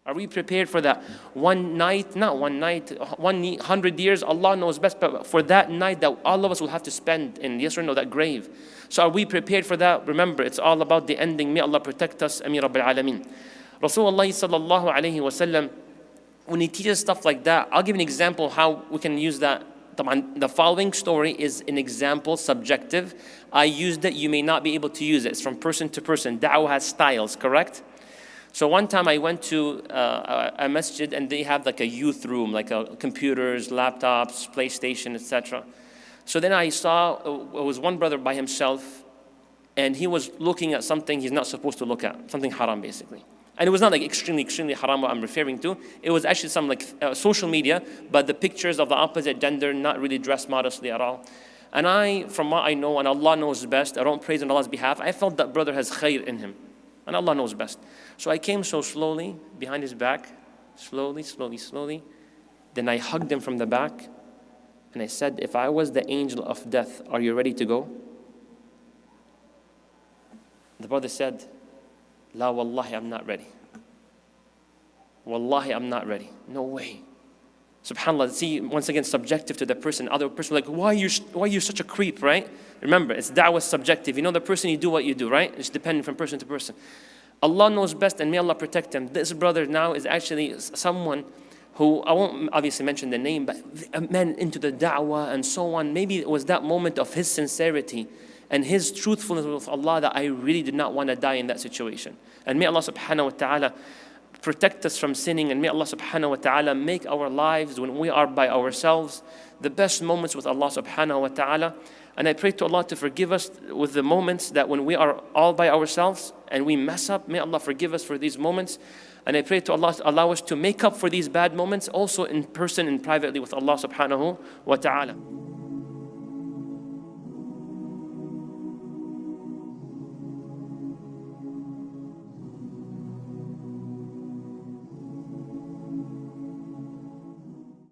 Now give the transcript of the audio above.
Are we prepared for that one night? Not one night, 100 years, Allah knows best, but for that night that all of us will have to spend in, yes or no, that grave. So are we prepared for that? Remember, it's all about the ending. May Allah protect us. Ameen Rabbil Alameen. Rasulullah sallallahu alayhi wa sallam, when he teaches stuff like that, I'll give an example how we can use that. The following story is an example, subjective. I used it, you may not be able to use it. It's from person to person. Da'wah has styles, correct? So one time I went to a masjid and they have like a youth room, like computers, laptops, PlayStation, etc. So then I saw, it was one brother by himself and he was looking at something he's not supposed to look at, something haram basically. And it was not like extremely haram what I'm referring to. It was actually some like social media, but the pictures of the opposite gender, not really dressed modestly at all. And I, from what I know, and Allah knows best, I don't praise on Allah's behalf, I felt that brother has khair in him. And Allah knows best. So I came so slowly, behind his back, slowly. Then I hugged him from the back, and I said, if I was the angel of death, are you ready to go? The brother said, La wallahi, I'm not ready. Wallahi, I'm not ready. No way. SubhanAllah, see, once again, subjective to the person. Other person like, why are you such a creep, right? Remember, it's da'wah subjective. You know the person, you do what you do, right? It's dependent from person to person. Allah knows best and may Allah protect him. This brother now is actually someone who, I won't obviously mention the name, but a man into the da'wah and so on. Maybe it was that moment of his sincerity and his truthfulness with Allah that I really did not want to die in that situation. And may Allah subhanahu wa ta'ala protect us from sinning, and may Allah subhanahu wa ta'ala make our lives when we are by ourselves the best moments with Allah subhanahu wa ta'ala. And I pray to Allah to forgive us with the moments that when we are all by ourselves and we mess up, may Allah forgive us for these moments. And I pray to Allah to allow us to make up for these bad moments also in person and privately with Allah subhanahu wa ta'ala.